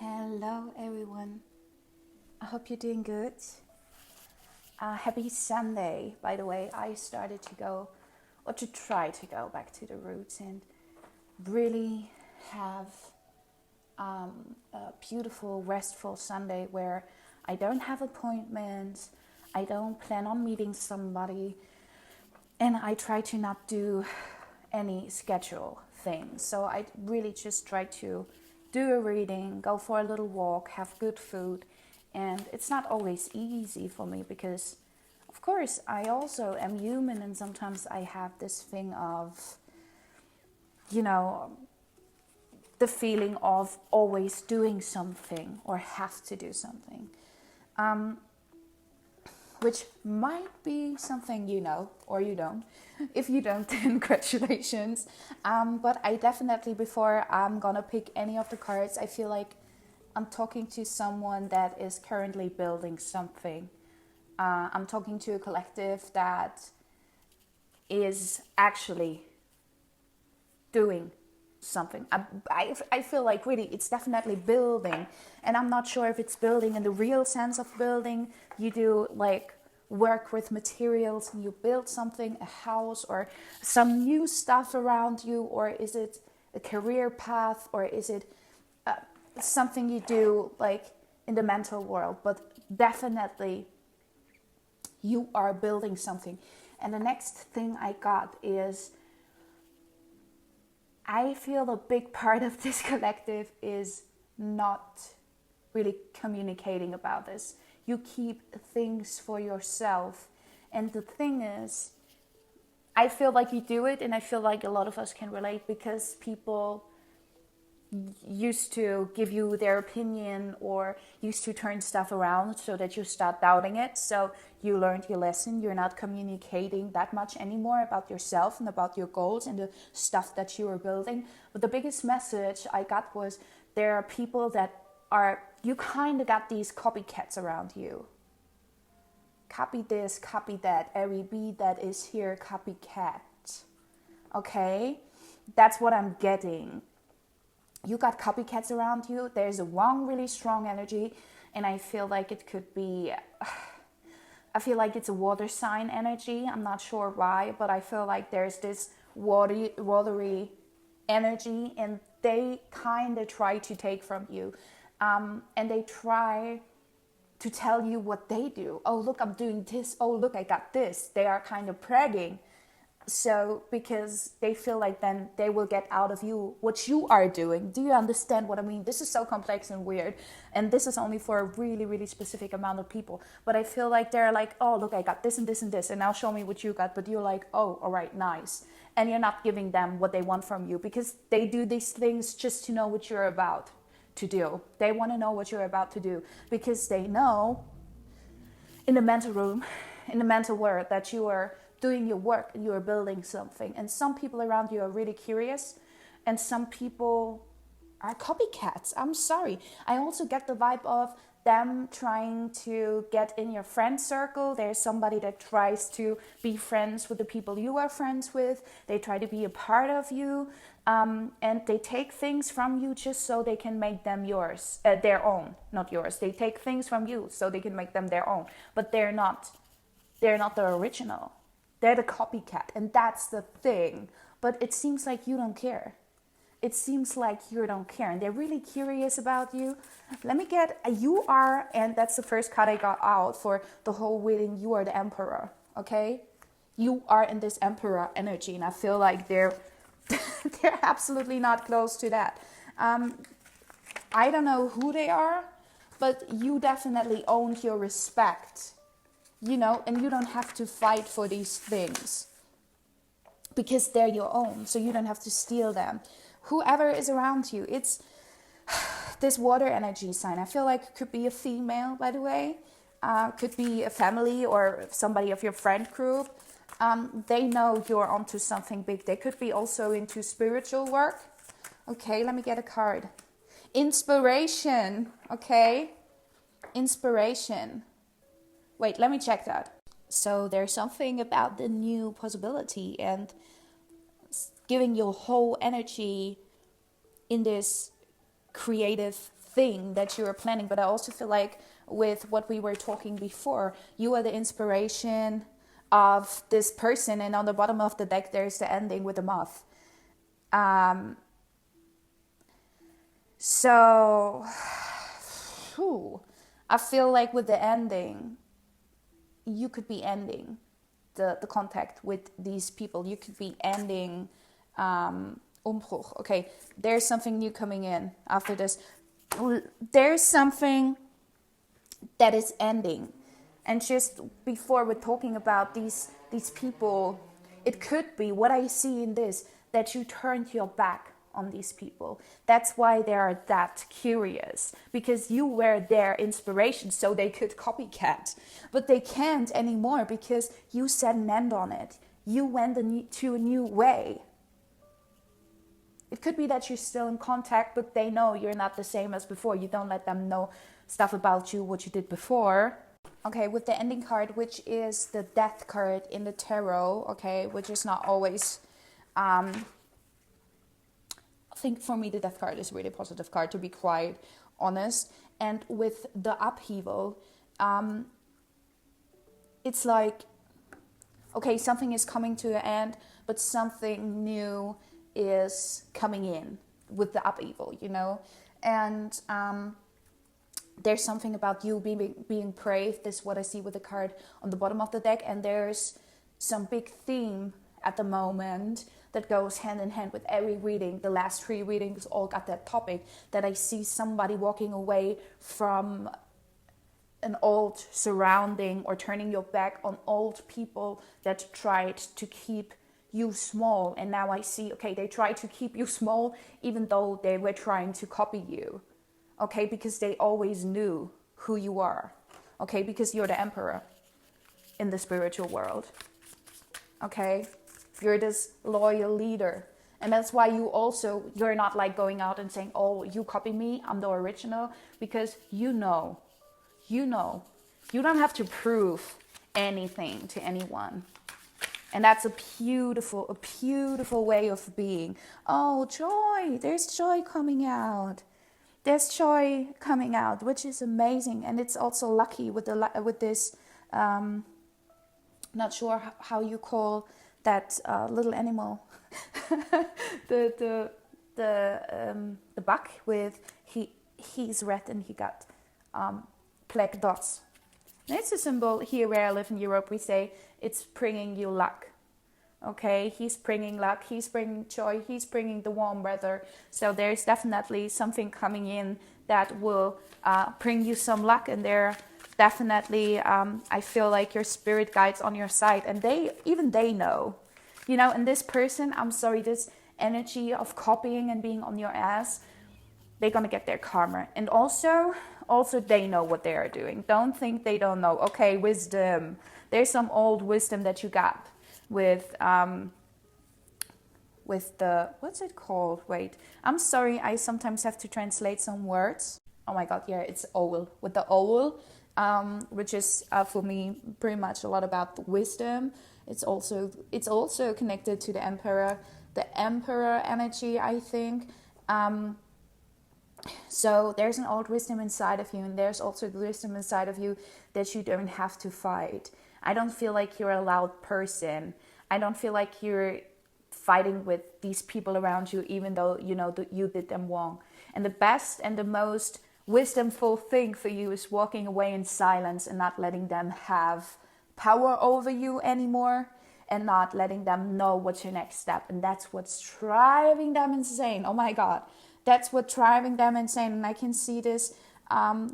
Hello, everyone. I hope you're doing good. Happy Sunday. By the way, I started to go, or to try to go back to the roots and really have a beautiful, restful Sunday where I don't have appointments, I don't plan on meeting somebody, and I try to not do any schedule things. So I really just try to do a reading, go for a little walk, have good food. And it's not always easy for me because, of course, I also am human and sometimes I have this thing of, you know, the feeling of always doing something or have to do something. Which might be something you know or you don't. If you don't, then congratulations. But I definitely, before I'm gonna pick any of the cards, I feel like I'm talking to someone that is currently building something. I'm talking to a collective that is actually doing something. I feel like really it's definitely building, and I'm not sure if it's building in the real sense of building. You do like work with materials and you build something, a house or some new stuff around you, or is it a career path, or is it something you do like in the mental world? But definitely you are building something. And the next thing I got is, I feel a big part of this collective is not really communicating about this. You keep things for yourself. And the thing is, I feel like you do it, and I feel like a lot of us can relate because people used to give you their opinion or used to turn stuff around so that you start doubting it. So you learned your lesson. You're not communicating that much anymore about yourself and about your goals and the stuff that you are building. But the biggest message I got was, there are people that are, you kind of got these copycats around you. Copy this, copy that. Every beat that is here, copycat. Okay? That's what I'm getting. You got copycats around you. There's a one really strong energy, and I feel like it could be, I feel like it's a water sign energy. I'm not sure why, but I feel like there's this watery energy, and they kind of try to take from you, and they try to tell you what they do. Oh, look, I'm doing this. Oh, look, I got this. They are kind of bragging. So, because they feel like then they will get out of you what you are doing. Do you understand what I mean? This is so complex and weird. And this is only for a really, really specific amount of people. But I feel like they're like, oh, look, I got this and this and this. And now show me what you got. But you're like, oh, all right, nice. And you're not giving them what they want from you. Because they do these things just to know what you're about to do. They want to know what you're about to do. Because they know in the mental room, in the mental world, that you are doing your work and you are building something. And some people around you are really curious, and some people are copycats. I'm sorry. I also get the vibe of them trying to get in your friend circle. There's somebody that tries to be friends with the people you are friends with. They try to be a part of you, and they take things from you just so they can make them yours, their own, not yours. They take things from you so they can make them their own, but they're not the original. They're the copycat, and that's the thing. But it seems like you don't care. It seems like you don't care, and they're really curious about you. Let me get, you are, and that's the first card I got out for the whole reading. You are the emperor, okay? You are in this emperor energy, and I feel like they're absolutely not close to that. I don't know who they are, but you definitely owned your respect. You know, and you don't have to fight for these things because they're your own, so you don't have to steal them. Whoever is around you, it's this water energy sign. I feel like it could be a female, by the way, could be a family or somebody of your friend group. They know you're onto something big. They could be also into spiritual work. Okay, let me get a card. Inspiration, okay? Inspiration. Wait, let me check that. So there's something about the new possibility and giving your whole energy in this creative thing that you are planning. But I also feel like with what we were talking before, you are the inspiration of this person, and on the bottom of the deck there's the ending with the moth. So I feel like with the ending, you could be ending the contact with these people. You could be ending Umbruch. Okay, there's something new coming in after this. There's something that is ending. And just before we're talking about these people, it could be what I see in this, that you turned your back on these people. That's why they are that curious, because you were their inspiration, so they could copycat. But they can't anymore because you set an end on it. You went to a new way. It could be that you're still in contact, but they know you're not the same as before. You don't let them know stuff about you, what you did before. Okay, with the ending card, which is the death card in the tarot, okay, which is not always... I think for me the death card is a really positive card, to be quite honest. And with the upheaval, it's like, okay, something is coming to an end, but something new is coming in with the upheaval, you know. And there's something about you being brave. This is what I see with the card on the bottom of the deck. And there's some big theme at the moment that goes hand in hand with every reading. The last 3 readings all got that topic, that I see somebody walking away from an old surrounding or turning your back on old people that tried to keep you small. And now I see, okay, they tried to keep you small even though they were trying to copy you. Okay, because they always knew who you are. Okay, because you're the emperor in the spiritual world. Okay, you're this loyal leader. And that's why you're not like going out and saying, oh, you copy me, I'm the original. Because you know. You don't have to prove anything to anyone. And that's a beautiful way of being. Oh, joy, there's joy coming out. There's joy coming out, which is amazing. And it's also lucky with this, not sure how you call that little animal. the buck with, he's red and he got black dots. And it's a symbol here where I live in Europe. We say it's bringing you luck. Okay, he's bringing luck, he's bringing joy, he's bringing the warm weather. So there's definitely something coming in that will bring you some luck. And there definitely, I feel like your spirit guides on your side. And they know, you know, and this person, I'm sorry, this energy of copying and being on your ass, they're going to get their karma. And also they know what they are doing. Don't think they don't know. Okay, wisdom. There's some old wisdom that you got with the, what's it called? Wait, I'm sorry, I sometimes have to translate some words. Oh my god, yeah, it's owl. With the owl, which is for me pretty much a lot about wisdom. It's also connected to the emperor energy, I think. So there's an old wisdom inside of you, and there's also the wisdom inside of you that you don't have to fight. I don't feel like you're a loud person. I don't feel like you're fighting with these people around you, even though you know that you did them wrong. And the best and the most wisdomful thing for you is walking away in silence and not letting them have power over you anymore, and not letting them know what's your next step. And that's what's driving them insane. Oh my god, that's what's driving them insane. And I can see this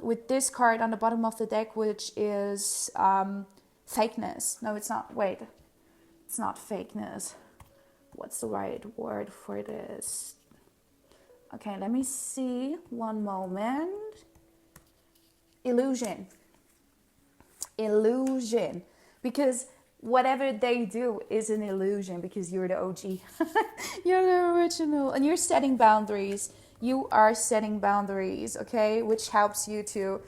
with this card on the bottom of the deck, which is fakeness. No, it's not. Wait, it's not fakeness. What's the right word for this? Okay, let me see. One moment. Illusion. Because whatever they do is an illusion, because you're the OG. You're the original. And you're setting boundaries. You are setting boundaries, okay? Which helps you to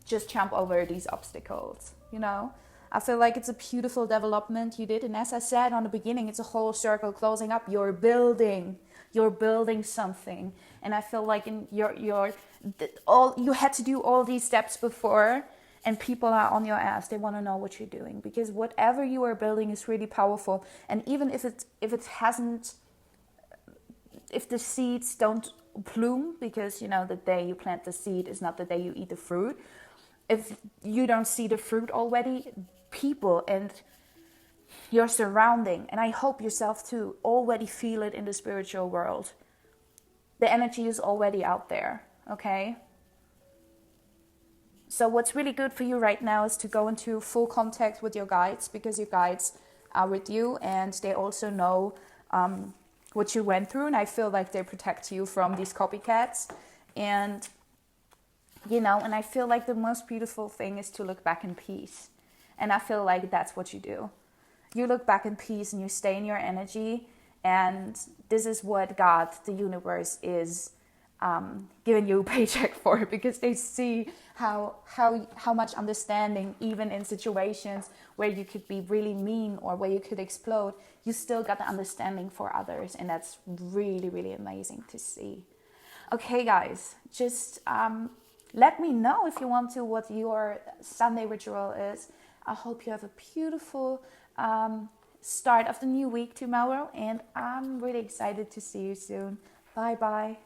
just jump over these obstacles, you know? I feel like it's a beautiful development you did. And as I said on the beginning, it's a whole circle closing up. You're building you're building something. And I feel like in your all you had to do all these steps before, and people are on your ass. They want to know what you're doing, because whatever you are building is really powerful. And even if the seeds don't bloom, because the day you plant the seed is not the day you eat the fruit. If you don't see the fruit already, people and your surrounding, and I hope yourself too, already feel it in the spiritual world. The energy is already out there, okay? So what's really good for you right now is to go into full contact with your guides, because your guides are with you and they also know what you went through, and I feel like they protect you from these copycats. And and I feel like the most beautiful thing is to look back in peace. And I feel like that's what you do. You look back in peace and you stay in your energy. And this is what God, the universe, is giving you a paycheck for, because they see how much understanding, even in situations where you could be really mean or where you could explode, you still got the understanding for others. And that's really, really amazing to see. Okay, guys, just let me know if you want to what your Sunday ritual is. I hope you have a beautiful start of the new week tomorrow, and I'm really excited to see you soon. Bye bye.